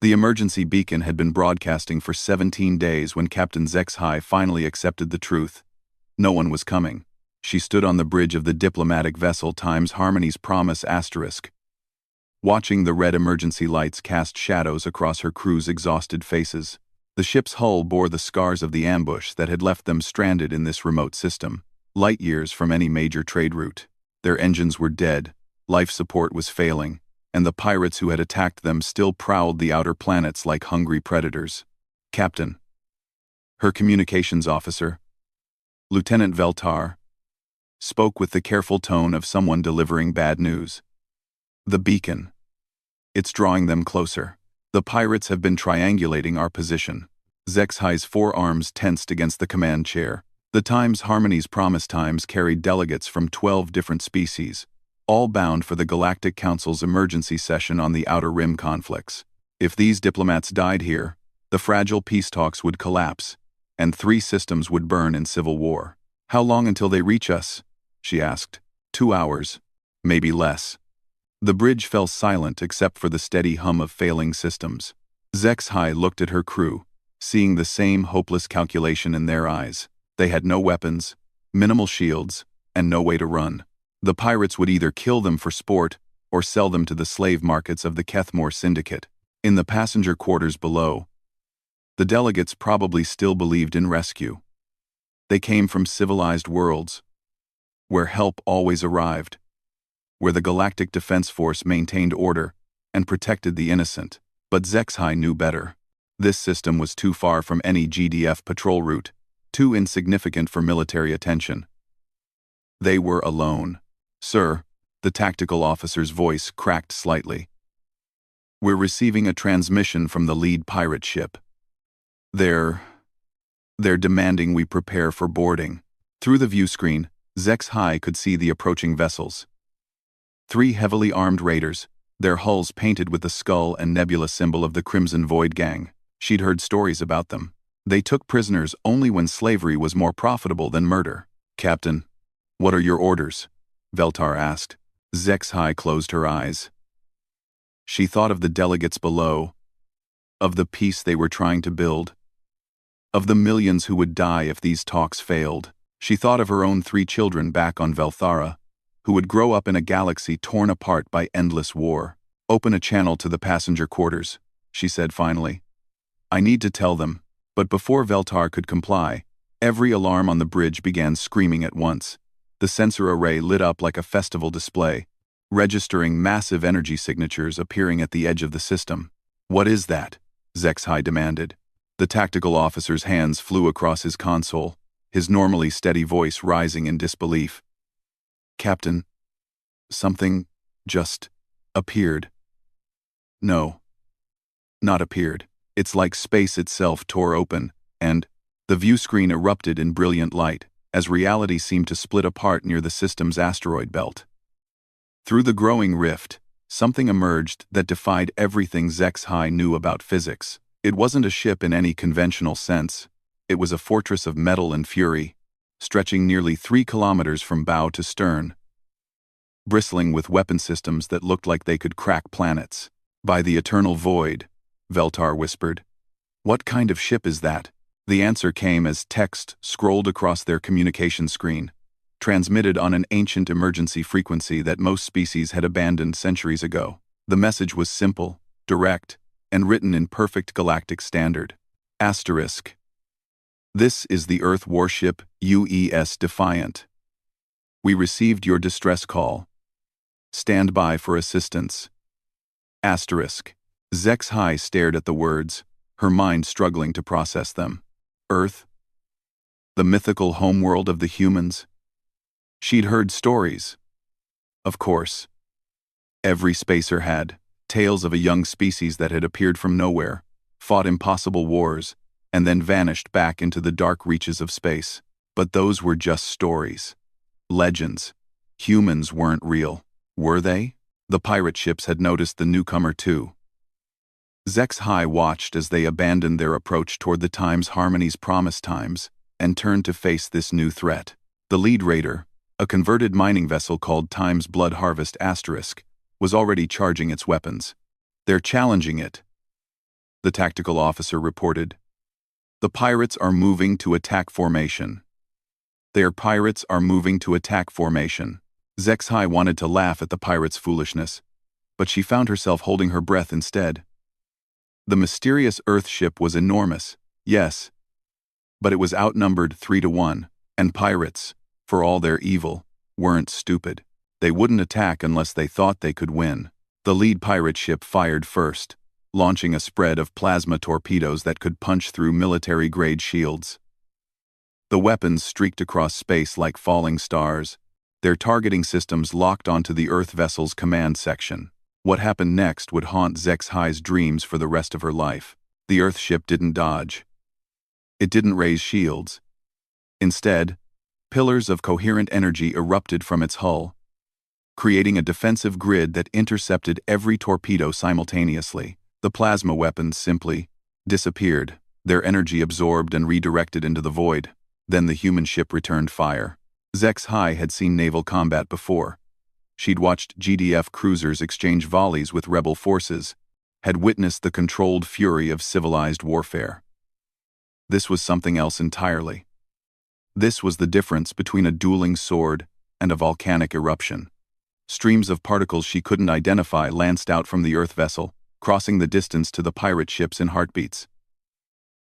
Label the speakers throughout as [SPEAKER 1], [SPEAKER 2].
[SPEAKER 1] The emergency beacon had been broadcasting for 17 days when Captain Zexhai finally accepted the truth. No one was coming. She stood on the bridge of the diplomatic vessel Times Harmony's Promise *, watching the red emergency lights cast shadows across her crew's exhausted faces. The ship's hull bore the scars of the ambush that had left them stranded in this remote system, light years from any major trade route. Their engines were dead, life support was failing, and the pirates who had attacked them still prowled the outer planets like hungry predators. Captain. Her communications officer, Lieutenant Veltar, spoke with the careful tone of someone delivering bad news. The beacon. It's drawing them closer. The pirates have been triangulating our position. Zexhai's forearms tensed against the command chair. The Times Harmony's Promise Times carried delegates from 12 different species, all bound for the Galactic Council's emergency session on the Outer Rim conflicts. If these diplomats died here, the fragile peace talks would collapse, and 3 systems would burn in civil war. How long until they reach us? She asked. 2 hours. Maybe less. The bridge fell silent except for the steady hum of failing systems. Zexhai looked at her crew, seeing the same hopeless calculation in their eyes. They had no weapons, minimal shields, and no way to run. The pirates would either kill them for sport or sell them to the slave markets of the Kethmore Syndicate. In the passenger quarters below, the delegates probably still believed in rescue. They came from civilized worlds, where help always arrived, where the Galactic Defense Force maintained order and protected the innocent. But Zexhai knew better. This system was too far from any GDF patrol route, too insignificant for military attention. They were alone. Sir, the tactical officer's voice cracked slightly. We're receiving a transmission from the lead pirate ship. They're demanding we prepare for boarding. Through the view screen, Zexhai could see the approaching vessels. 3 heavily armed raiders, their hulls painted with the skull and nebula symbol of the Crimson Void Gang. She'd heard stories about them. They took prisoners only when slavery was more profitable than murder. Captain, what are your orders? Veltar asked. Zexhai closed her eyes. She thought of the delegates below, of the peace they were trying to build, of the millions who would die if these talks failed. She thought of her own 3 children back on Velthara, who would grow up in a galaxy torn apart by endless war. Open a channel to the passenger quarters, she said finally. I need to tell them. But before Veltar could comply, every alarm on the bridge began screaming at once. The sensor array lit up like a festival display, registering massive energy signatures appearing at the edge of the system. What is that? Zexhai demanded. The tactical officer's hands flew across his console, his normally steady voice rising in disbelief. Captain, something just appeared. No, not appeared. It's like space itself tore open, and the view screen erupted in brilliant light, as reality seemed to split apart near the system's asteroid belt. Through the growing rift, something emerged that defied everything Zexhai knew about physics. It wasn't a ship in any conventional sense. It was a fortress of metal and fury, stretching nearly 3 kilometers from bow to stern, bristling with weapon systems that looked like they could crack planets. By the eternal void, Veltar whispered. What kind of ship is that? The answer came as text scrolled across their communication screen, transmitted on an ancient emergency frequency that most species had abandoned centuries ago. The message was simple, direct, and written in perfect galactic standard. Asterisk. This is the Earth warship UES Defiant. We received your distress call. Stand by for assistance. Asterisk. Zexhai stared at the words, her mind struggling to process them. Earth? The mythical homeworld of the humans? She'd heard stories. Of course. Every spacer had. Tales of a young species that had appeared from nowhere, fought impossible wars, and then vanished back into the dark reaches of space. But those were just stories. Legends. Humans weren't real. Were they? The pirate ships had noticed the newcomer too. Zexhai watched as they abandoned their approach toward the Times Harmony's Promise Times and turned to face this new threat. The lead raider, a converted mining vessel called Times Blood Harvest *, was already charging its weapons. They're challenging it. the tactical officer reported. The pirates are moving to attack formation. Their pirates are moving to attack formation. Zexhai wanted to laugh at the pirates' foolishness, but she found herself holding her breath instead. The mysterious Earth ship was enormous, yes, but it was outnumbered 3-1, and pirates, for all their evil, weren't stupid. They wouldn't attack unless they thought they could win. The lead pirate ship fired first, launching a spread of plasma torpedoes that could punch through military-grade shields. The weapons streaked across space like falling stars, their targeting systems locked onto the Earth vessel's command section. What happened next would haunt Zexhai's dreams for the rest of her life. The Earth ship didn't dodge. It didn't raise shields. Instead, pillars of coherent energy erupted from its hull, creating a defensive grid that intercepted every torpedo simultaneously. The plasma weapons simply disappeared, their energy absorbed and redirected into the void. Then the human ship returned fire. Zexhai had seen naval combat before. She'd watched GDF cruisers exchange volleys with rebel forces, had witnessed the controlled fury of civilized warfare. This was something else entirely. This was the difference between a dueling sword and a volcanic eruption. Streams of particles she couldn't identify lanced out from the Earth vessel, crossing the distance to the pirate ships in heartbeats.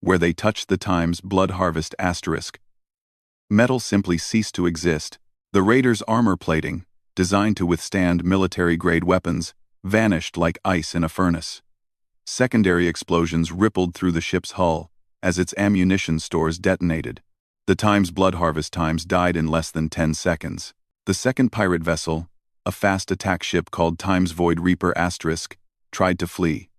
[SPEAKER 1] Where they touched the Times Blood Harvest asterisk, metal simply ceased to exist. The Raiders' armor plating, designed to withstand military-grade weapons, vanished like ice in a furnace. Secondary explosions rippled through the ship's hull as its ammunition stores detonated. The Times Blood Harvest Times died in less than 10 seconds. The second pirate vessel, a fast attack ship called Times Void Reaper asterisk, tried to flee.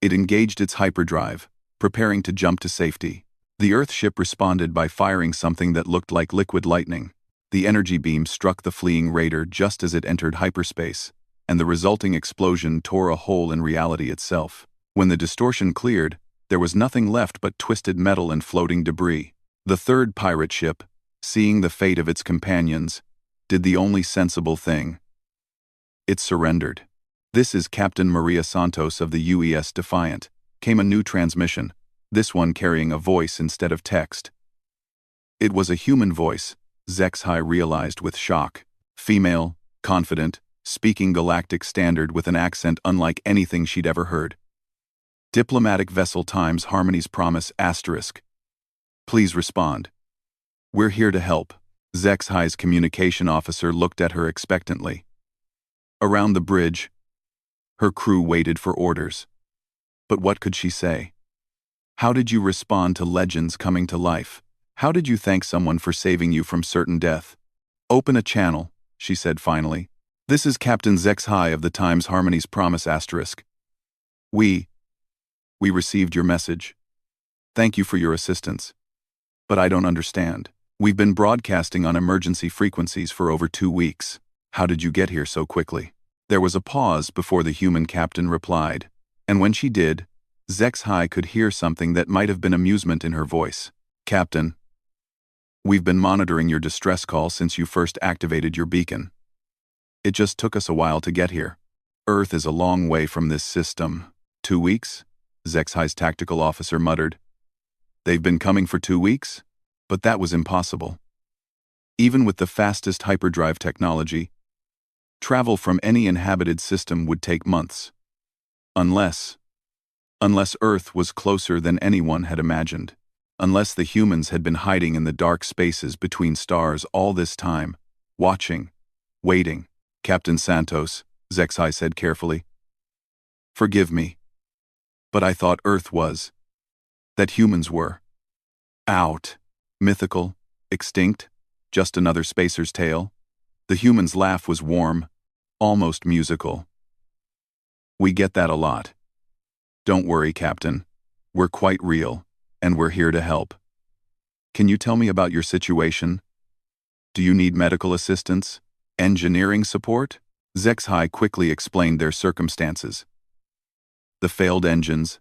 [SPEAKER 1] It engaged its hyperdrive, preparing to jump to safety. The Earth ship responded by firing something that looked like liquid lightning. The energy beam struck the fleeing raider just as it entered hyperspace, and the resulting explosion tore a hole in reality itself. When the distortion cleared, there was nothing left but twisted metal and floating debris. The third pirate ship, seeing the fate of its companions, did the only sensible thing. It surrendered. "This is Captain Maria Santos of the UES Defiant," came a new transmission, this one carrying a voice instead of text. It was a human voice, Zexhai realized with shock. Female, confident, speaking Galactic Standard with an accent unlike anything she'd ever heard. Diplomatic Vessel Times Harmony's Promise asterisk. Please respond. We're here to help. Zexhai's communication officer looked at her expectantly. Around the bridge, her crew waited for orders. But what could she say? How did you respond to legends coming to life? How did you thank someone for saving you from certain death? Open a channel, she said finally. This is Captain Zexhai of the Times Harmony's Promise asterisk. We received your message. Thank you for your assistance. But I don't understand. We've been broadcasting on emergency frequencies for over 2 weeks. How did you get here so quickly? There was a pause before the human captain replied, and when she did, Zexhai could hear something that might have been amusement in her voice. Captain, we've been monitoring your distress call since you first activated your beacon. It just took us a while to get here. Earth is a long way from this system. 2 weeks? Zexhai's tactical officer muttered. They've been coming for 2 weeks? But that was impossible. Even with the fastest hyperdrive technology, travel from any inhabited system would take months. Unless Earth was closer than anyone had imagined. Unless the humans had been hiding in the dark spaces between stars all this time, watching, waiting. Captain Santos, Zexhai said carefully. Forgive me. But I thought Earth was. That humans were. Out. Mythical. Extinct. Just another spacer's tale. The human's laugh was warm, almost musical. We get that a lot. Don't worry, Captain. We're quite real, and we're here to help. Can you tell me about your situation? Do you need medical assistance? Engineering support? Zexhai quickly explained their circumstances. The failed engines,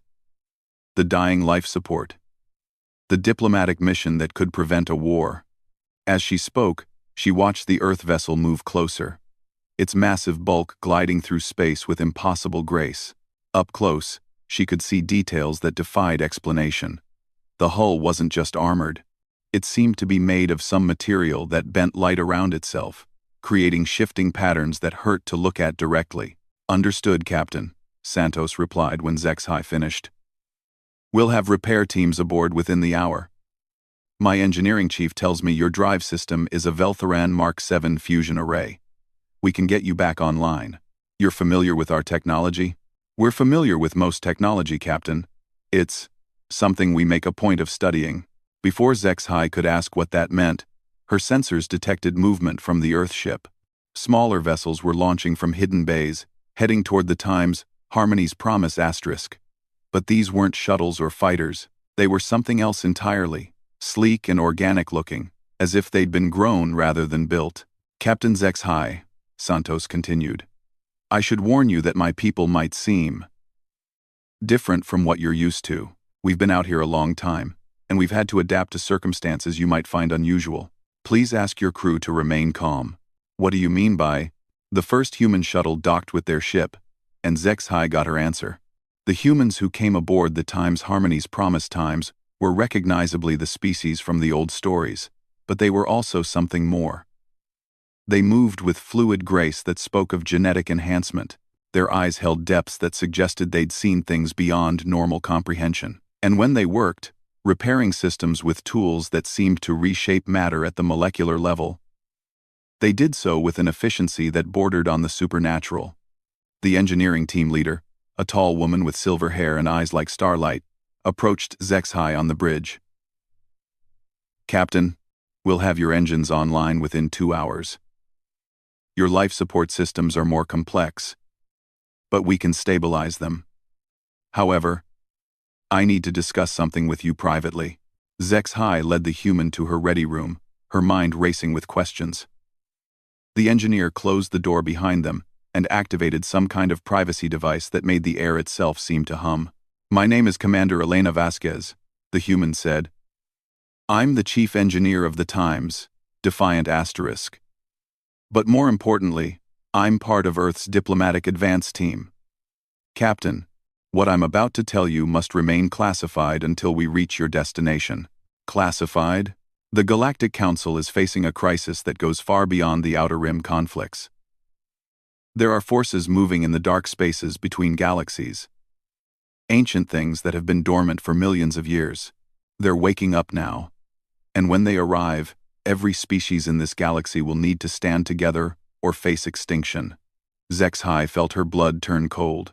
[SPEAKER 1] the dying life support, the diplomatic mission that could prevent a war. As she spoke, she watched the Earth vessel move closer, its massive bulk gliding through space with impossible grace. Up close, She could see details that defied explanation. The hull wasn't just armored. It seemed to be made of some material that bent light around itself, creating shifting patterns that hurt to look at directly. "Understood, Captain," Santos replied when Zexhai finished. "We'll have repair teams aboard within the hour. My engineering chief tells me your drive system is a Veltharan Mark 7 fusion array. We can get you back online. You're familiar with our technology?" "We're familiar with most technology, Captain. It's something we make a point of studying." Before Zexhai could ask what that meant, her sensors detected movement from the Earthship. Smaller vessels were launching from hidden bays, heading toward the Times Harmony's Promise asterisk. But these weren't shuttles or fighters. They were something else entirely, sleek and organic looking, as if they'd been grown rather than built. "Captain Zexhai," Santos continued, "I should warn you that my people might seem different from what you're used to. We've been out here a long time, and we've had to adapt to circumstances you might find unusual. Please ask your crew to remain calm." "What do you mean by—" The first human shuttle docked with their ship, and Zexhai got her answer. The humans who came aboard the Times Harmony's Promise Times were recognizably the species from the old stories, but they were also something more. They moved with fluid grace that spoke of genetic enhancement. Their eyes held depths that suggested they'd seen things beyond normal comprehension. And when they worked, repairing systems with tools that seemed to reshape matter at the molecular level, they did so with an efficiency that bordered on the supernatural. The engineering team leader, a tall woman with silver hair and eyes like starlight, approached Zexhai on the bridge. "Captain, we'll have your engines online within 2 hours. Your life support systems are more complex, but we can stabilize them. However, I need to discuss something with you privately." Zexhai led the human to her ready room, her mind racing with questions. The engineer closed the door behind them and activated some kind of privacy device that made the air itself seem to hum. "My name is Commander Elena Vasquez," the human said. "I'm the chief engineer of the Times, Defiant asterisk. But more importantly, I'm part of Earth's diplomatic advance team. Captain, what I'm about to tell you must remain classified until we reach your destination." "Classified?" "The Galactic Council is facing a crisis that goes far beyond the Outer Rim conflicts. There are forces moving in the dark spaces between galaxies. Ancient things that have been dormant for millions of years. They're waking up now. And when they arrive, every species in this galaxy will need to stand together or face extinction." Zexhai felt her blood turn cold.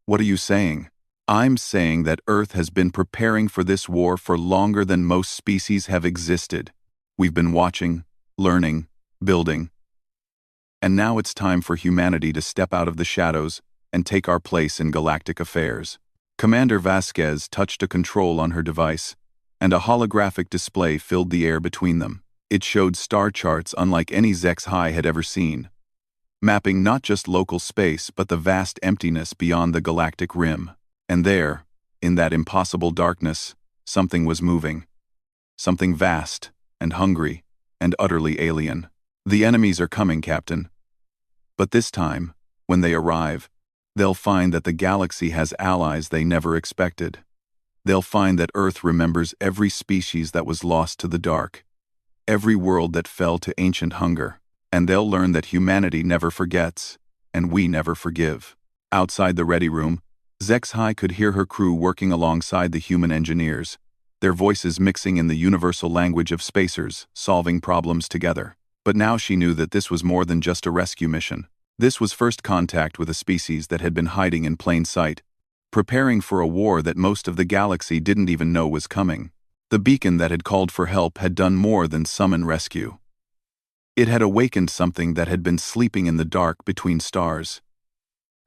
[SPEAKER 1] "What are you saying?" "I'm saying that Earth has been preparing for this war for longer than most species have existed. We've been watching, learning, building. And now it's time for humanity to step out of the shadows and take our place in galactic affairs." Commander Vasquez touched a control on her device, and a holographic display filled the air between them. It showed star charts unlike any Zexhai had ever seen, mapping not just local space but the vast emptiness beyond the galactic rim. And there, in that impossible darkness, something was moving. Something vast, and hungry, and utterly alien. "The enemies are coming, Captain. But this time, when they arrive, they'll find that the galaxy has allies they never expected. They'll find that Earth remembers every species that was lost to the dark, every world that fell to ancient hunger, and they'll learn that humanity never forgets, and we never forgive." Outside the ready room, Zexhai could hear her crew working alongside the human engineers, their voices mixing in the universal language of spacers, solving problems together. But now she knew that this was more than just a rescue mission. This was first contact with a species that had been hiding in plain sight, preparing for a war that most of the galaxy didn't even know was coming. The beacon that had called for help had done more than summon rescue. It had awakened something that had been sleeping in the dark between stars.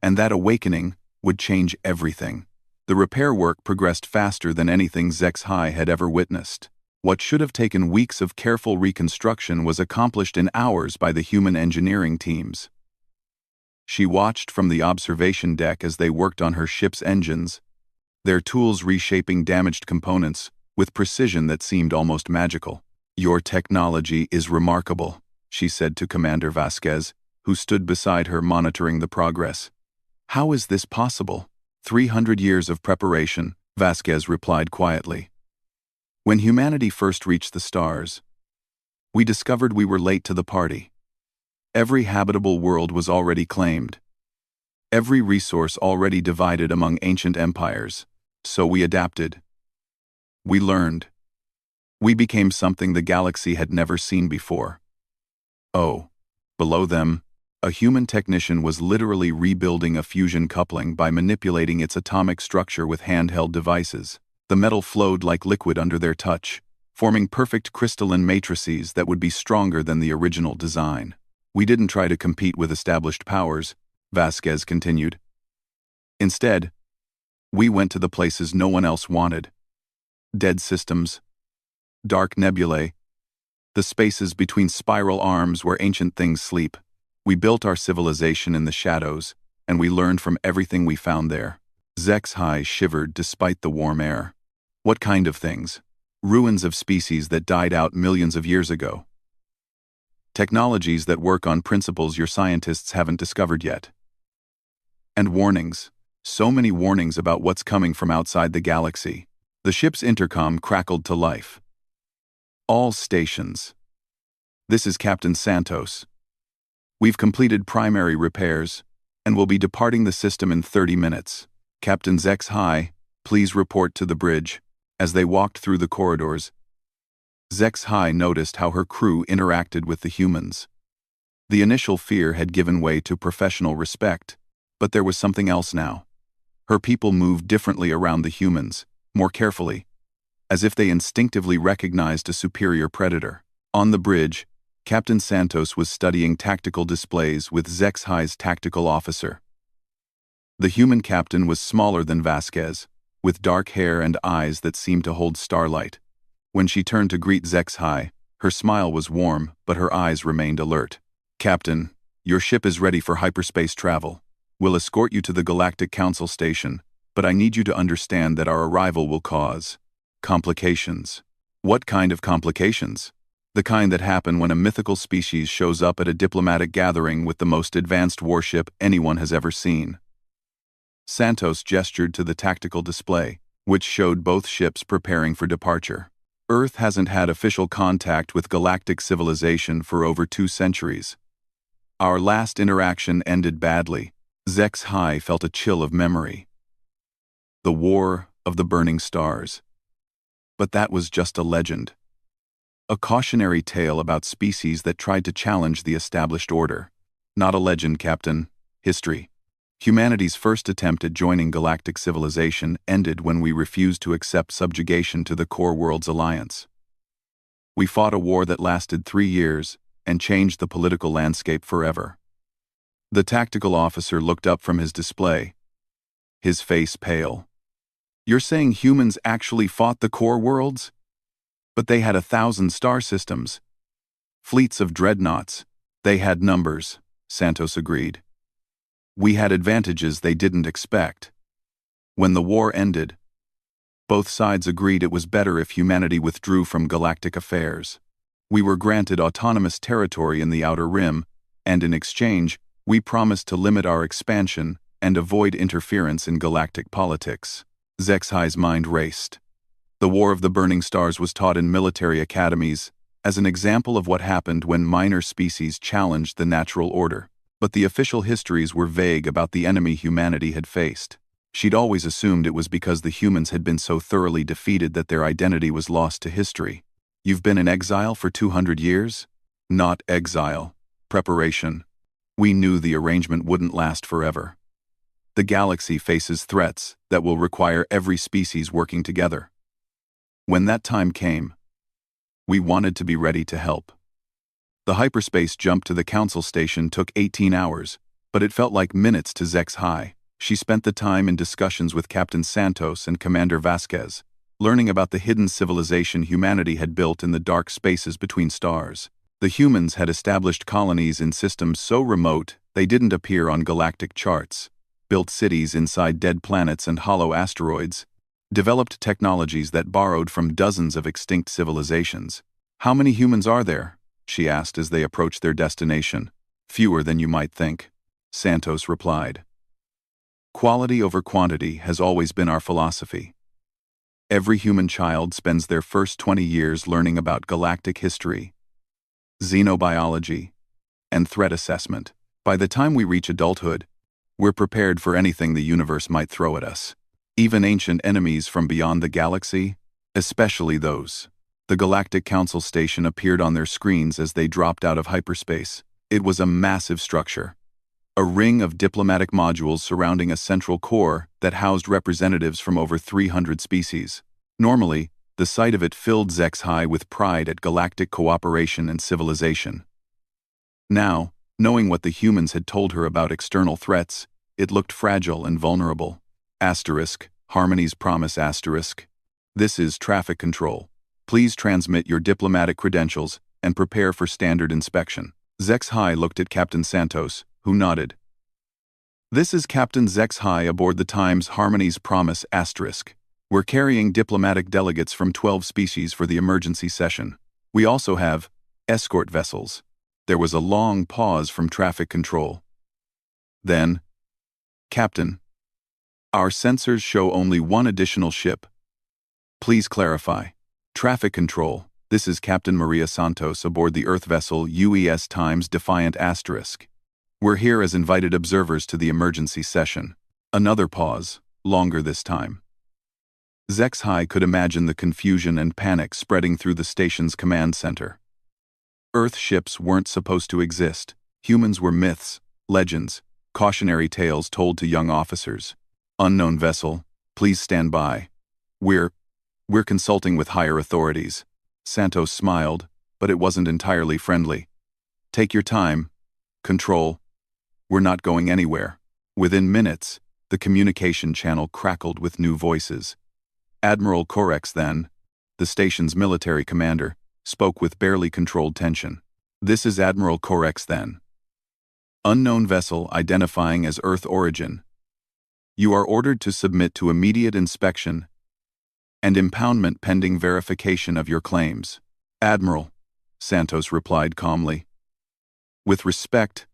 [SPEAKER 1] And that awakening would change everything. The repair work progressed faster than anything Zexhai had ever witnessed. What should have taken weeks of careful reconstruction was accomplished in hours by the human engineering teams. She watched from the observation deck as they worked on her ship's engines, their tools reshaping damaged components with precision that seemed almost magical. "Your technology is remarkable," she said to Commander Vasquez, who stood beside her monitoring the progress. "How is this possible?" 300 years of preparation, Vasquez replied quietly. When humanity first reached the stars, we discovered we were late to the party. Every habitable world was already claimed. Every resource already divided among ancient empires. So we adapted. We learned. We became something the galaxy had never seen before. Oh, below them, a human technician was literally rebuilding a fusion coupling by manipulating its atomic structure with handheld devices. The metal flowed like liquid under their touch, forming perfect crystalline matrices that would be stronger than the original design. We didn't try to compete with established powers, Vasquez continued. Instead, we went to the places no one else wanted. Dead systems, dark nebulae, the spaces between spiral arms where ancient things sleep. We built our civilization in the shadows, and we learned from everything we found there. HFY shivered despite the warm air. What kind of things? Ruins of species that died out millions of years ago. Technologies that work on principles your scientists haven't discovered yet. And warnings. So many warnings about what's coming from outside the galaxy. The ship's intercom crackled to life. All stations. This is Captain Santos. We've completed primary repairs, and will be departing the system in 30 minutes. Captain HFY, please report to the bridge. As they walked through the corridors, HFY noticed how her crew interacted with the humans. The initial fear had given way to professional respect, but there was something else now. Her people moved differently around the humans, more carefully, as if they instinctively recognized a superior predator. On the bridge, Captain Santos was studying tactical displays with HFY's tactical officer. The human captain was smaller than Vasquez, with dark hair and eyes that seemed to hold starlight. When she turned to greet HFY, her smile was warm, but her eyes remained alert. Captain, your ship is ready for hyperspace travel. We'll escort you to the Galactic Council station, but I need you to understand that our arrival will cause complications. What kind of complications? The kind that happen when a mythical species shows up at a diplomatic gathering with the most advanced warship anyone has ever seen. Santos gestured to the tactical display, which showed both ships preparing for departure. Earth hasn't had official contact with galactic civilization for over 2 centuries. Our last interaction ended badly. HFY felt a chill of memory. The War of the Burning Stars. But that was just a legend. A cautionary tale about species that tried to challenge the established order. Not a legend, Captain. History. Humanity's first attempt at joining galactic civilization ended when we refused to accept subjugation to the Core Worlds Alliance. We fought a war that lasted 3 years and changed the political landscape forever. The tactical officer looked up from his display, his face pale. You're saying humans actually fought the Core Worlds? But they had 1,000 star systems. Fleets of dreadnoughts. They had numbers, Santos agreed. We had advantages they didn't expect. When the war ended, both sides agreed it was better if humanity withdrew from galactic affairs. We were granted autonomous territory in the Outer Rim, and in exchange, we promised to limit our expansion and avoid interference in galactic politics. HFY's mind raced. The War of the Burning Stars was taught in military academies as an example of what happened when minor species challenged the natural order. But the official histories were vague about the enemy humanity had faced. She'd always assumed it was because the humans had been so thoroughly defeated that their identity was lost to history. You've been in exile for 200 years? Not exile. Preparation. We knew the arrangement wouldn't last forever. The galaxy faces threats that will require every species working together. When that time came, we wanted to be ready to help. The hyperspace jump to the council station took 18 hours, but it felt like minutes to HFY. She spent the time in discussions with Captain Santos and Commander Vasquez, learning about the hidden civilization humanity had built in the dark spaces between stars. The humans had established colonies in systems so remote they didn't appear on galactic charts, built cities inside dead planets and hollow asteroids, developed technologies that borrowed from dozens of extinct civilizations. How many humans are there? She asked as they approached their destination. Fewer than you might think, Santos replied. Quality over quantity has always been our philosophy. Every human child spends their first 20 years learning about galactic history, xenobiology, and threat assessment. By the time we reach adulthood, we're prepared for anything the universe might throw at us. Even ancient enemies from beyond the galaxy, especially those. The Galactic Council station appeared on their screens as they dropped out of hyperspace. It was a massive structure. A ring of diplomatic modules surrounding a central core that housed representatives from over 300 species. Normally, the sight of it filled Zexhai with pride at galactic cooperation and civilization. Now, knowing what the humans had told her about external threats, it looked fragile and vulnerable. Harmony's promise *. This is traffic control. Please transmit your diplomatic credentials and prepare for standard inspection. Zexhai looked at Captain Santos, who nodded. This is Captain Zexhai aboard the Times Harmony's Promise *. We're carrying diplomatic delegates from 12 species for the emergency session. We also have escort vessels. There was a long pause from traffic control. Then, Captain, our sensors show only one additional ship. Please clarify. Traffic control. This is Captain Maria Santos aboard the Earth vessel UES Times Defiant *. We're here as invited observers to the emergency session. Another pause, longer this time. Zexhai could imagine the confusion and panic spreading through the station's command center. Earth ships weren't supposed to exist. Humans were myths, legends, cautionary tales told to young officers. Unknown vessel, please stand by. We're consulting with higher authorities. Santos smiled, but it wasn't entirely friendly. Take your time. Control. We're not going anywhere. Within minutes, the communication channel crackled with new voices. Admiral Corex then, the station's military commander, spoke with barely controlled tension. This is Admiral Corex then. Unknown vessel identifying as Earth origin. You are ordered to submit to immediate inspection and impoundment pending verification of your claims. Admiral, Santos replied calmly. With respect,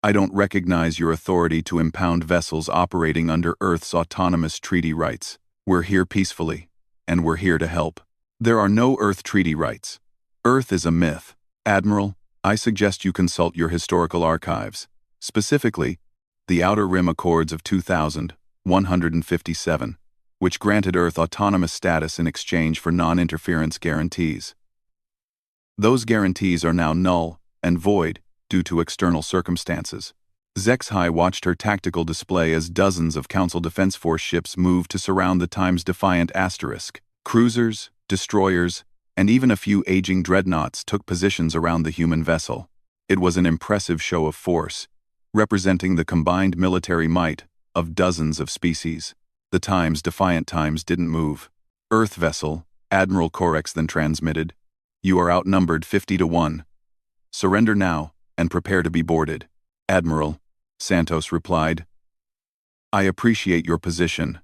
[SPEAKER 1] I don't recognize your authority to impound vessels operating under Earth's autonomous treaty rights. We're here peacefully, and we're here to help. There are no Earth treaty rights. Earth is a myth. Admiral, I suggest you consult your historical archives, specifically, the Outer Rim Accords of 2157, which granted Earth autonomous status in exchange for non-interference guarantees. Those guarantees are now null and void due to external circumstances. Zexhai watched her tactical display as dozens of Council Defense Force ships moved to surround the Times Defiant *. Cruisers, destroyers, and even a few aging dreadnoughts took positions around the human vessel. It was an impressive show of force, representing the combined military might of dozens of species. The Times Defiant didn't move. Earth vessel, Admiral Corex then transmitted. You are outnumbered 50-1. Surrender now, and prepare to be boarded. Admiral, Santos replied. I appreciate your position,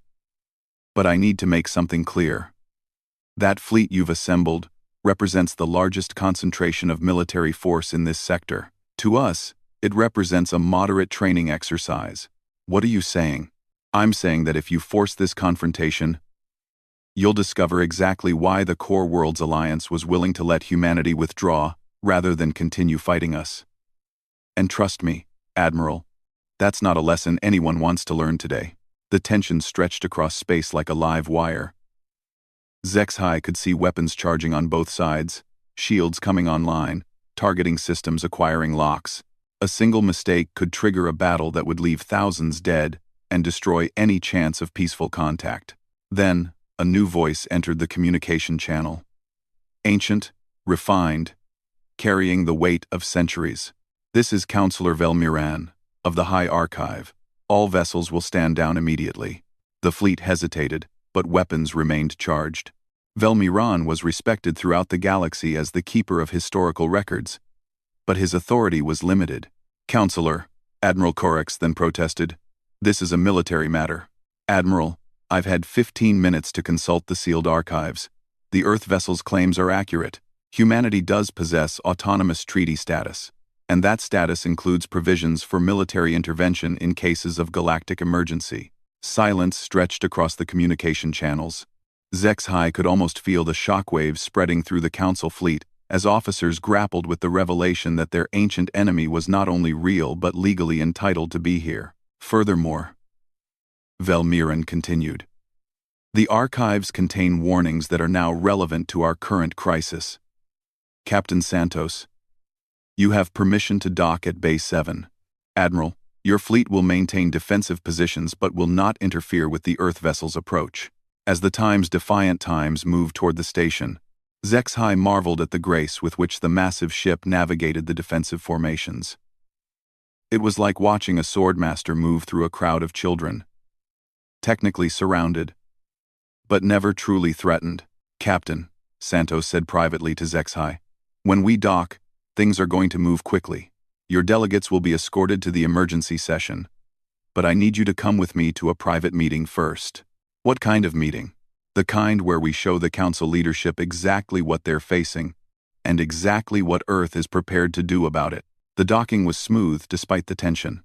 [SPEAKER 1] but I need to make something clear. That fleet you've assembled represents the largest concentration of military force in this sector. To us, it represents a moderate training exercise. What are you saying? I'm saying that if you force this confrontation, you'll discover exactly why the Core Worlds Alliance was willing to let humanity withdraw rather than continue fighting us. And trust me, Admiral, that's not a lesson anyone wants to learn today. The tension stretched across space like a live wire. Zexhai could see weapons charging on both sides, shields coming online, targeting systems acquiring locks. A single mistake could trigger a battle that would leave thousands dead and destroy any chance of peaceful contact. Then, a new voice entered the communication channel. Ancient, refined, carrying the weight of centuries. This is Counselor Velmiran, of the High Archive. All vessels will stand down immediately. The fleet hesitated, but weapons remained charged. Velmiran was respected throughout the galaxy as the keeper of historical records, but his authority was limited. Counselor, Admiral Corex then protested, this is a military matter. Admiral, I've had 15 minutes to consult the sealed archives. The Earth vessel's claims are accurate. Humanity does possess autonomous treaty status, and that status includes provisions for military intervention in cases of galactic emergency. Silence stretched across the communication channels. Zexhai could almost feel the shockwaves spreading through the Council fleet as officers grappled with the revelation that their ancient enemy was not only real but legally entitled to be here. Furthermore, Velmiran continued, the archives contain warnings that are now relevant to our current crisis. Captain Santos, you have permission to dock at Bay 7. Admiral, your fleet will maintain defensive positions but will not interfere with the Earth vessel's approach. As the Time's defiant Times moved toward the station, Zexhai marveled at the grace with which the massive ship navigated the defensive formations. It was like watching a swordmaster move through a crowd of children. Technically surrounded, but never truly threatened. Captain, Santos said privately to Zexhai, when we dock, things are going to move quickly. Your delegates will be escorted to the emergency session, but I need you to come with me to a private meeting first. What kind of meeting? The kind where we show the Council leadership exactly what they're facing, and exactly what Earth is prepared to do about it. The docking was smooth despite the tension.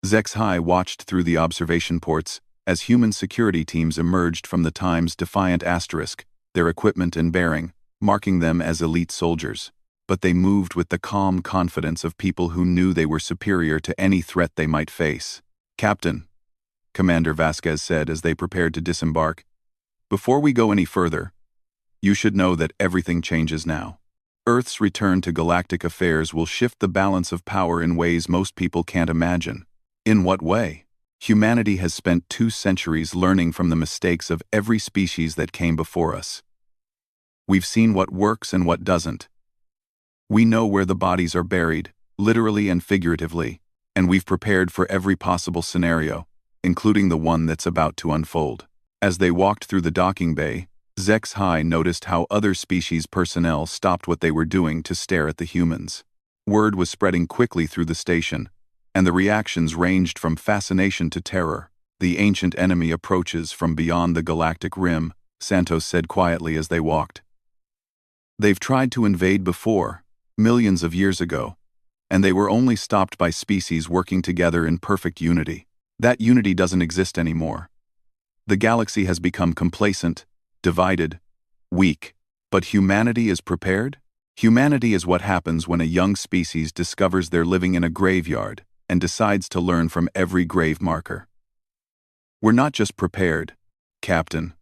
[SPEAKER 1] Zexhai watched through the observation ports as human security teams emerged from the Time's defiant asterisk, their equipment and bearing, marking them as elite soldiers. But they moved with the calm confidence of people who knew they were superior to any threat they might face. Captain, Commander Vasquez said as they prepared to disembark, before we go any further, you should know that everything changes now. Earth's return to galactic affairs will shift the balance of power in ways most people can't imagine. In what way? Humanity has spent 2 centuries learning from the mistakes of every species that came before us. We've seen what works and what doesn't. We know where the bodies are buried, literally and figuratively, and we've prepared for every possible scenario, including the one that's about to unfold. As they walked through the docking bay, Zexhai noticed how other species personnel stopped what they were doing to stare at the humans. Word was spreading quickly through the station, and the reactions ranged from fascination to terror. The ancient enemy approaches from beyond the galactic rim, Santos said quietly as they walked. They've tried to invade before, millions of years ago, and they were only stopped by species working together in perfect unity. That unity doesn't exist anymore. The galaxy has become complacent, divided, weak. But humanity is prepared? Humanity is what happens when a young species discovers they're living in a graveyard and decides to learn from every grave marker. We're not just prepared, Captain.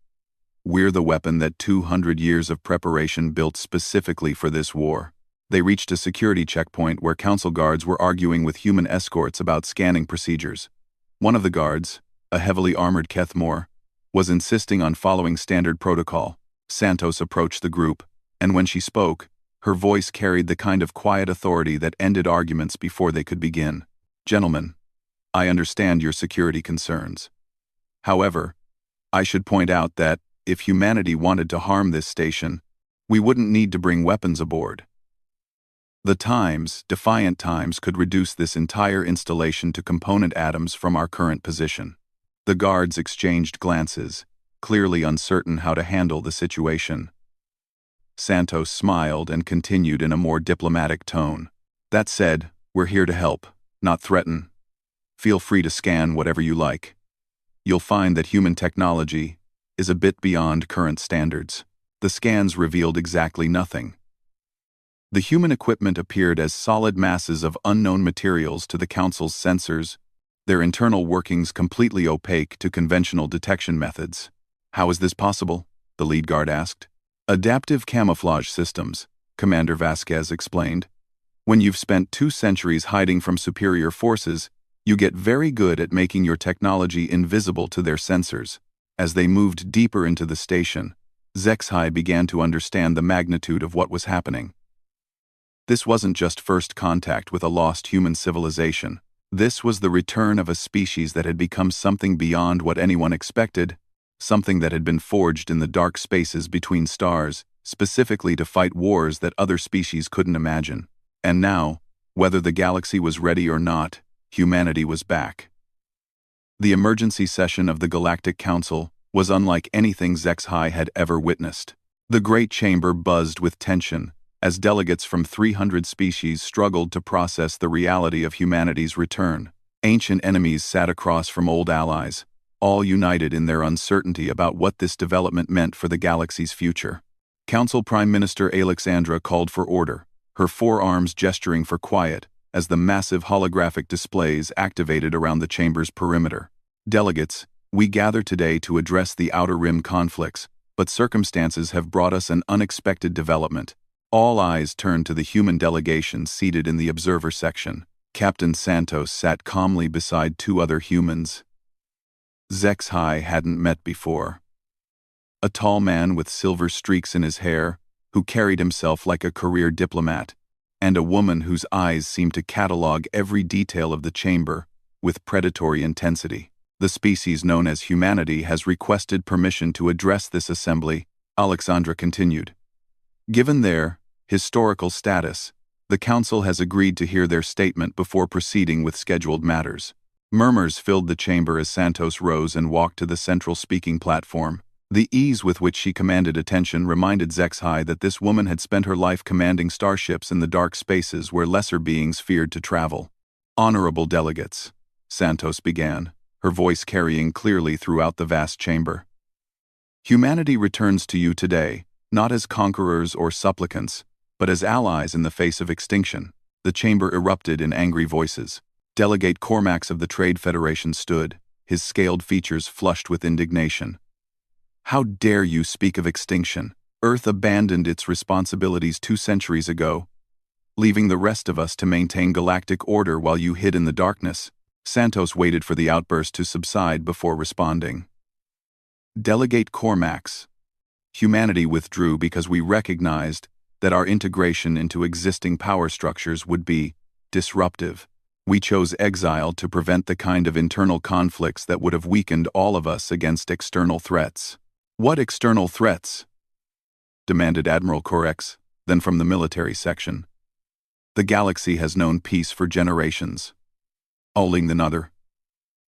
[SPEAKER 1] We're the weapon that 200 years of preparation built specifically for this war. They reached a security checkpoint where Council guards were arguing with human escorts about scanning procedures. One of the guards, a heavily armored Kethmore, was insisting on following standard protocol. Santos approached the group, and when she spoke, her voice carried the kind of quiet authority that ended arguments before they could begin. Gentlemen, I understand your security concerns. However, I should point out that, if humanity wanted to harm this station, we wouldn't need to bring weapons aboard. The Times, defiant Times, could reduce this entire installation to component atoms from our current position. The guards exchanged glances, clearly uncertain how to handle the situation. Santos smiled and continued in a more diplomatic tone. That said, we're here to help, not threaten. Feel free to scan whatever you like. You'll find that human technology is a bit beyond current standards. The scans revealed exactly nothing. The human equipment appeared as solid masses of unknown materials to the Council's sensors, their internal workings completely opaque to conventional detection methods. How is this possible? The lead guard asked. Adaptive camouflage systems, Commander Vasquez explained. When you've spent 2 centuries hiding from superior forces, you get very good at making your technology invisible to their sensors. As they moved deeper into the station, Zexhai began to understand the magnitude of what was happening. This wasn't just first contact with a lost human civilization. This was the return of a species that had become something beyond what anyone expected, something that had been forged in the dark spaces between stars, specifically to fight wars that other species couldn't imagine. And now, whether the galaxy was ready or not, humanity was back. The emergency session of the Galactic Council was unlike anything Zexhai had ever witnessed. The great chamber buzzed with tension as delegates from 300 species struggled to process the reality of humanity's return. Ancient enemies sat across from old allies, all united in their uncertainty about what this development meant for the galaxy's future. Council Prime Minister Alexandra called for order, her forearms gesturing for quiet, as the massive holographic displays activated around the chamber's perimeter. Delegates, we gather today to address the Outer Rim conflicts, but circumstances have brought us an unexpected development. All eyes turned to the human delegation seated in the observer section. Captain Santos sat calmly beside two other humans ZXHY hadn't met before. A tall man with silver streaks in his hair, who carried himself like a career diplomat, and a woman whose eyes seemed to catalog every detail of the chamber with predatory intensity. The species known as humanity has requested permission to address this assembly, Alexandra continued. Given their historical status, the Council has agreed to hear their statement before proceeding with scheduled matters. Murmurs filled the chamber as Santos rose and walked to the central speaking platform. The ease with which she commanded attention reminded ZXHY that this woman had spent her life commanding starships in the dark spaces where lesser beings feared to travel. Honorable delegates, Santos began, her voice carrying clearly throughout the vast chamber. Humanity returns to you today, not as conquerors or supplicants, but as allies in the face of extinction. The chamber erupted in angry voices. Delegate Cormax of the Trade Federation stood, his scaled features flushed with indignation. How dare you speak of extinction? Earth abandoned its responsibilities 2 centuries ago, leaving the rest of us to maintain galactic order while you hid in the darkness. Santos waited for the outburst to subside before responding. Delegate Cormax. Humanity withdrew because we recognized that our integration into existing power structures would be disruptive. We chose exile to prevent the kind of internal conflicts that would have weakened all of us against external threats. What external threats? Demanded Admiral Corex, then from the military section. The galaxy has known peace for generations. Owling another.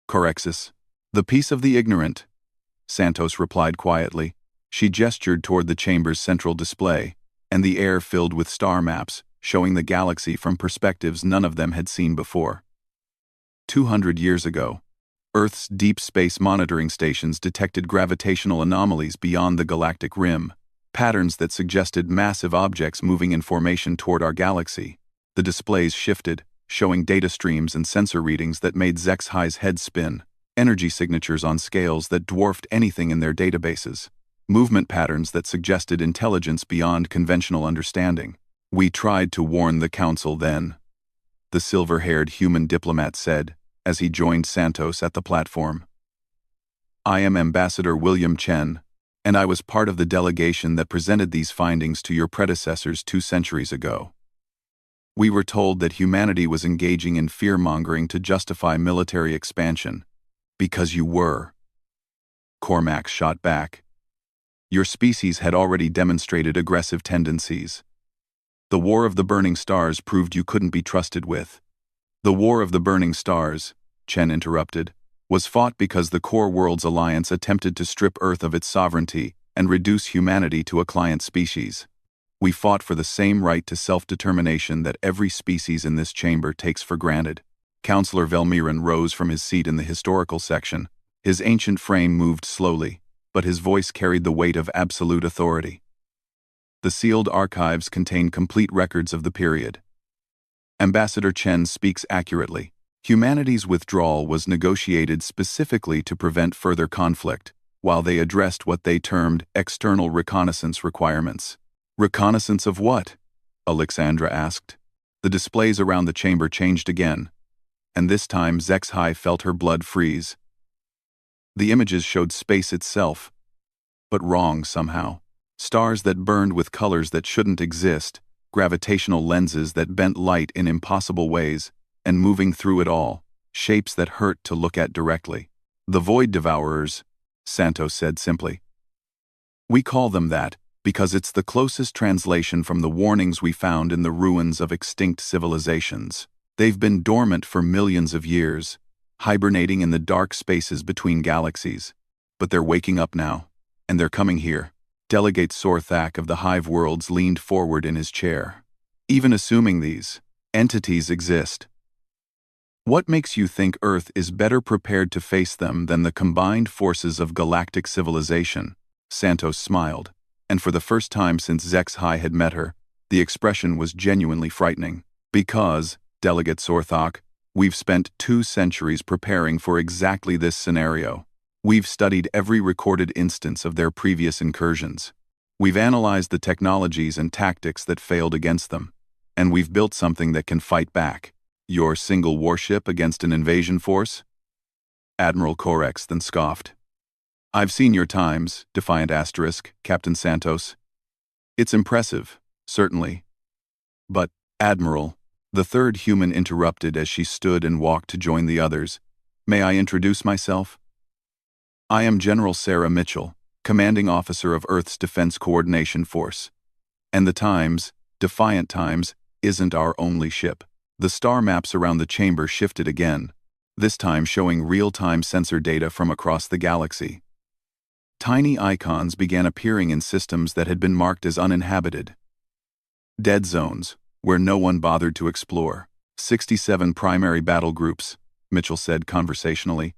[SPEAKER 1] Corexis. The peace of the ignorant, Santos replied quietly. She gestured toward the chamber's central display, and the air filled with star maps, showing the galaxy from perspectives none of them had seen before. 200 years ago, Earth's deep space monitoring stations detected gravitational anomalies beyond the galactic rim, patterns that suggested massive objects moving in formation toward our galaxy. The displays shifted, showing data streams and sensor readings that made ZXHY's head spin, energy signatures on scales that dwarfed anything in their databases, movement patterns that suggested intelligence beyond conventional understanding. We tried to warn the Council then, the silver-haired human diplomat said, as he joined Santos at the platform. I am Ambassador William Chen, and I was part of the delegation that presented these findings to your predecessors 2 centuries ago. We were told that humanity was engaging in fear-mongering to justify military expansion, because you were. Cormax shot back. Your species had already demonstrated aggressive tendencies. The War of the Burning Stars proved you couldn't be trusted with. The War of the Burning Stars, Chen interrupted, was fought because the Core Worlds Alliance attempted to strip Earth of its sovereignty and reduce humanity to a client species. We fought for the same right to self-determination that every species in this chamber takes for granted. Councillor Velmiran rose from his seat in the historical section. His ancient frame moved slowly, but his voice carried the weight of absolute authority. The sealed archives contain complete records of the period. Ambassador Chen speaks accurately. Humanity's withdrawal was negotiated specifically to prevent further conflict, while they addressed what they termed external reconnaissance requirements. Reconnaissance of what? Alexandra asked. The displays around the chamber changed again, and this time ZXHY felt her blood freeze. The images showed space itself, but wrong somehow. Stars that burned with colors that shouldn't exist, gravitational lenses that bent light in impossible ways, and moving through it all, shapes that hurt to look at directly. The Void Devourers, Santos said simply. We call them that because it's the closest translation from the warnings we found in the ruins of extinct civilizations. They've been dormant for millions of years, hibernating in the dark spaces between galaxies. But they're waking up now, and they're coming here. Delegate Sorthak of the Hive Worlds leaned forward in his chair. Even assuming these entities exist, what makes you think Earth is better prepared to face them than the combined forces of galactic civilization? Santos smiled, and for the first time since Zexhai had met her, the expression was genuinely frightening. Because, Delegate Sorthak, we've spent 2 centuries preparing for exactly this scenario. We've studied every recorded instance of their previous incursions. We've analyzed the technologies and tactics that failed against them, and we've built something that can fight back. Your single warship against an invasion force? Admiral Corex then scoffed. I've seen your times, Defiant Asterisk, Captain Santos. It's impressive, certainly. But, Admiral, the third human interrupted as she stood and walked to join the others. May I introduce myself? I am General Sarah Mitchell, Commanding Officer of Earth's Defense Coordination Force. And the Times, Defiant Times, isn't our only ship. The star maps around the chamber shifted again, this time showing real-time sensor data from across the galaxy. Tiny icons began appearing in systems that had been marked as uninhabited. Dead zones, where no one bothered to explore. 67 primary battle groups, Mitchell said conversationally,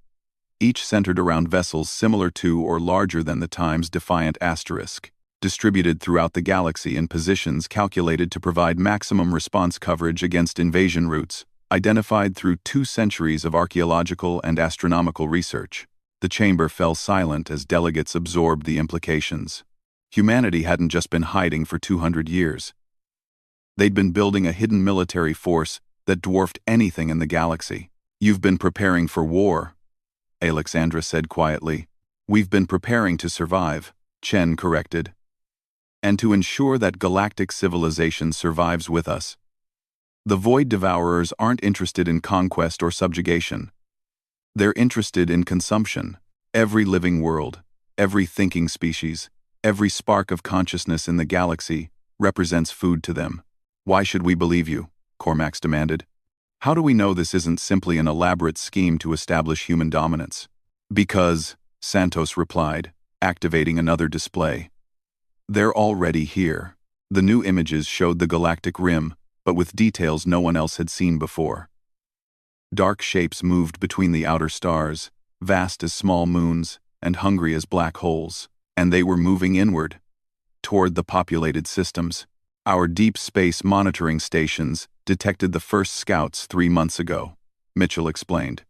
[SPEAKER 1] each centered around vessels similar to or larger than the Times Defiant Asterisk, distributed throughout the galaxy in positions calculated to provide maximum response coverage against invasion routes, identified through 2 centuries of archaeological and astronomical research. The chamber fell silent as delegates absorbed the implications. Humanity hadn't just been hiding for 200 years. They'd been building a hidden military force that dwarfed anything in the galaxy. You've been preparing for war, Alexandra said quietly. We've been preparing to survive, Chen corrected. And to ensure that galactic civilization survives with us. The Void Devourers aren't interested in conquest or subjugation. They're interested in consumption. Every living world, every thinking species, every spark of consciousness in the galaxy represents food to them. Why should we believe you? Cormax demanded. How do we know this isn't simply an elaborate scheme to establish human dominance? Because, Santos replied, activating another display. They're already here. The new images showed the galactic rim, but with details no one else had seen before. Dark shapes moved between the outer stars, vast as small moons and hungry as black holes, and they were moving inward, toward the populated systems. Our deep space monitoring stations detected the first scouts 3 months ago, Mitchell explained.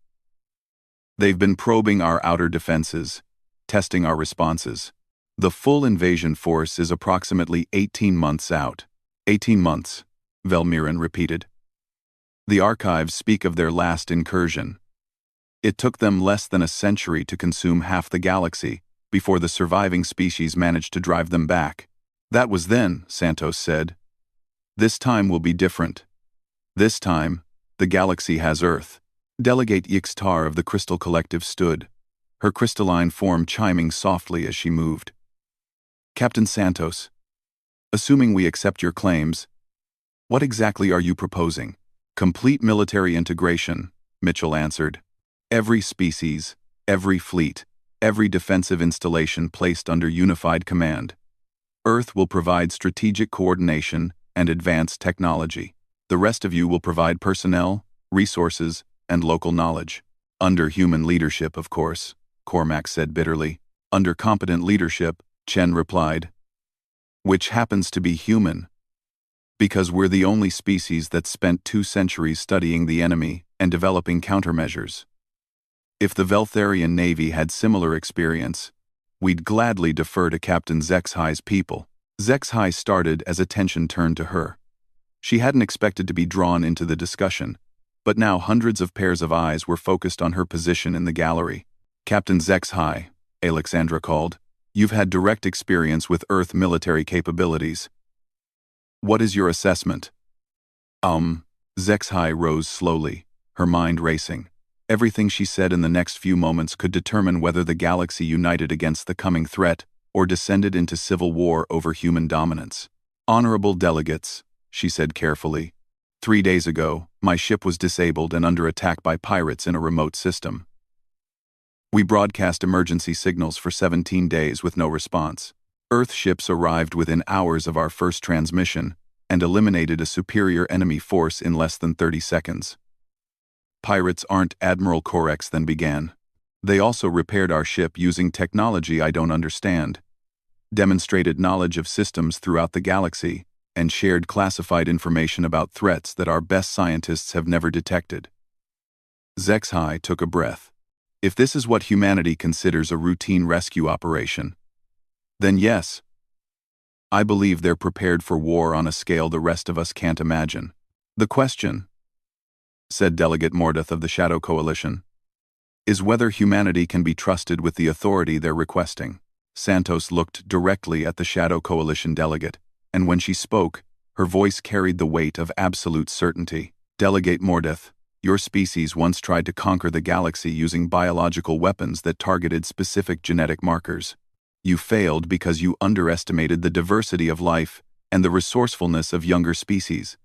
[SPEAKER 1] They've been probing our outer defenses, testing our responses. The full invasion force is approximately 18 months out. 18 months, Velmiran repeated. The archives speak of their last incursion. It took them less than a century to consume half the galaxy before the surviving species managed to drive them back. That was then, Santos said. This time will be different. This time, the galaxy has Earth. Delegate Yixtar of the Crystal Collective stood, her crystalline form chiming softly as she moved. Captain Santos, assuming we accept your claims, what exactly are you proposing? Complete military integration, Mitchell answered. Every species, every fleet, every defensive installation placed under unified command. Earth will provide strategic coordination and advanced technology. The rest of you will provide personnel, resources, and local knowledge. Under human leadership, of course, Cormac said bitterly. Under competent leadership, Chen replied. Which happens to be human. Because we're the only species that spent 2 centuries studying the enemy and developing countermeasures. If the Veltharian Navy had similar experience, we'd gladly defer to Captain Zexhai's people. Zexhai started as attention turned to her. She hadn't expected to be drawn into the discussion, but now hundreds of pairs of eyes were focused on her position in the gallery. Captain Zexhai, Alexandra called, you've had direct experience with Earth military capabilities. What is your assessment? Zexhai rose slowly, her mind racing. Everything she said in the next few moments could determine whether the galaxy united against the coming threat or descended into civil war over human dominance. Honorable delegates, she said carefully. 3 days ago, my ship was disabled and under attack by pirates in a remote system. We broadcast emergency signals for 17 days with no response. Earth ships arrived within hours of our first transmission and eliminated a superior enemy force in less than 30 seconds. Pirates aren't Admiral Corex then began. They also repaired our ship using technology I don't understand, demonstrated knowledge of systems throughout the galaxy, and shared classified information about threats that our best scientists have never detected. Zexhai took a breath. If this is what humanity considers a routine rescue operation, then yes, I believe they're prepared for war on a scale the rest of us can't imagine. The question, said Delegate Mordeth of the Shadow Coalition, is whether humanity can be trusted with the authority they're requesting. Santos looked directly at the Shadow Coalition delegate, and when she spoke, her voice carried the weight of absolute certainty. Delegate Mordeth, your species once tried to conquer the galaxy using biological weapons that targeted specific genetic markers. You failed because you underestimated the diversity of life and the resourcefulness of younger species.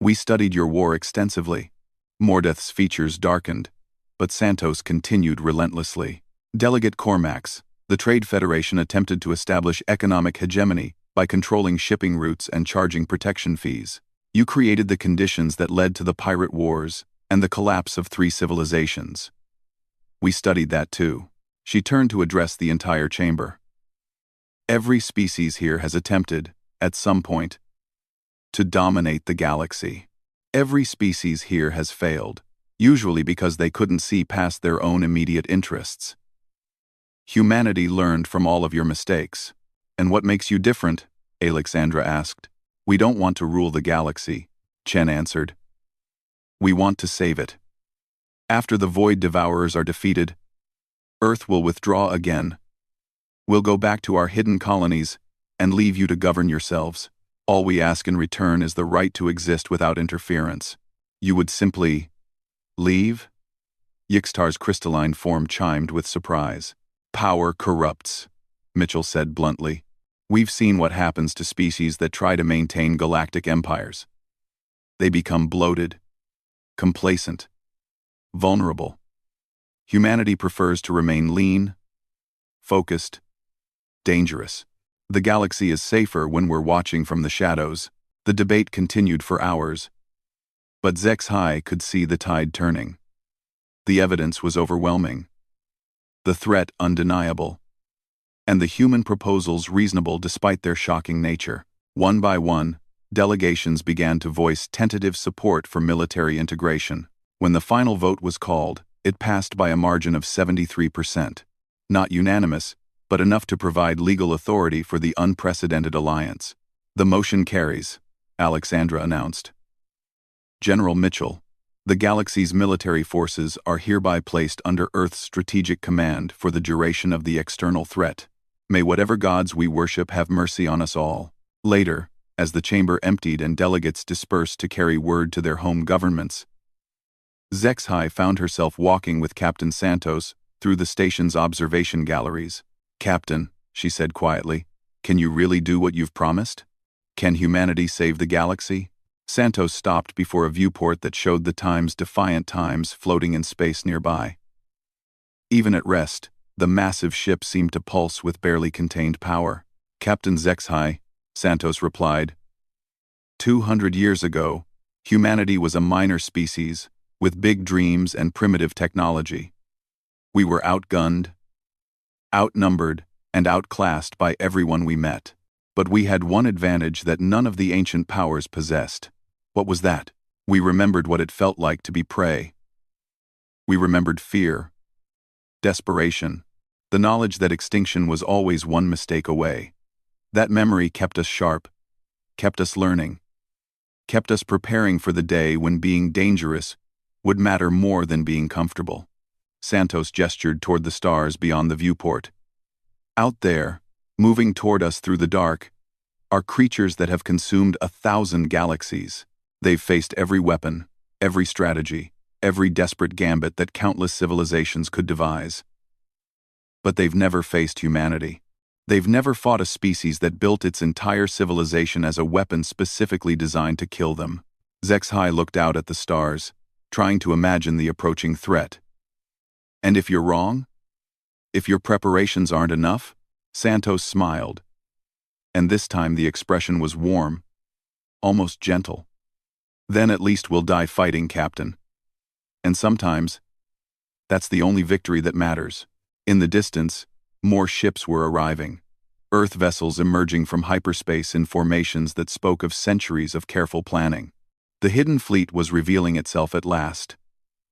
[SPEAKER 1] We studied your war extensively. Mordeth's features darkened, but Santos continued relentlessly. Delegate Cormax, the Trade Federation attempted to establish economic hegemony by controlling shipping routes and charging protection fees. You created the conditions that led to the pirate wars and the collapse of 3 civilizations. We studied that too. She turned to address the entire chamber. Every species here has attempted, at some point, to dominate the galaxy. Every species here has failed, usually because they couldn't see past their own immediate interests. Humanity learned from all of your mistakes. And what makes you different? Alexandra asked. We don't want to rule the galaxy, Chen answered. We want to save it. After the Void Devourers are defeated, Earth will withdraw again. We'll go back to our hidden colonies and leave you to govern yourselves. All we ask in return is the right to exist without interference. You would simply leave? Yixtar's crystalline form chimed with surprise. Power corrupts, Mitchell said bluntly. We've seen what happens to species that try to maintain galactic empires. They become bloated, complacent, vulnerable. Humanity prefers to remain lean, focused, dangerous. The galaxy is safer when we're watching from the shadows. The debate continued for hours, but Zexhai could see the tide turning. The evidence was overwhelming, the threat undeniable, and the human proposals reasonable despite their shocking nature. One by one, delegations began to voice tentative support for military integration. When the final vote was called, it passed by a margin of 73%. Not unanimous, but enough to provide legal authority for the unprecedented alliance. The motion carries, Alexandra announced. General Mitchell, the galaxy's military forces are hereby placed under Earth's strategic command for the duration of the external threat. May whatever gods we worship have mercy on us all. Later, as the chamber emptied and delegates dispersed to carry word to their home governments, Zexhai found herself walking with Captain Santos through the station's observation galleries. Captain, she said quietly, can you really do what you've promised? Can humanity save the galaxy? Santos stopped before a viewport that showed the Time's defiant times floating in space nearby. Even at rest, the massive ship seemed to pulse with barely contained power. Captain Zexhai, Santos replied. 200 years ago, humanity was a minor species, with big dreams and primitive technology. We were outgunned, outnumbered, and outclassed by everyone we met. But we had one advantage that none of the ancient powers possessed. What was that? We remembered what it felt like to be prey. We remembered fear, desperation, the knowledge that extinction was always one mistake away. That memory kept us sharp, kept us learning, kept us preparing for the day when being dangerous would matter more than being comfortable. Santos gestured toward the stars beyond the viewport. Out there, moving toward us through the dark, are creatures that have consumed 1,000 galaxies. They've faced every weapon, every strategy, every desperate gambit that countless civilizations could devise. But they've never faced humanity. They've never fought a species that built its entire civilization as a weapon specifically designed to kill them. Zexhai looked out at the stars, trying to imagine the approaching threat. And if you're wrong? If your preparations aren't enough? Santos smiled, and this time the expression was warm, almost gentle. Then at least we'll die fighting, Captain. And sometimes, that's the only victory that matters. In the distance, more ships were arriving. Earth vessels emerging from hyperspace in formations that spoke of centuries of careful planning. The hidden fleet was revealing itself at last.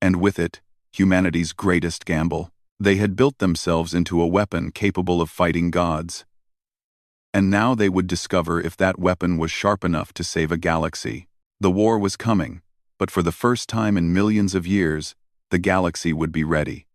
[SPEAKER 1] And with it, humanity's greatest gamble. They had built themselves into a weapon capable of fighting gods. And now they would discover if that weapon was sharp enough to save a galaxy. The war was coming, but for the first time in millions of years, the galaxy would be ready.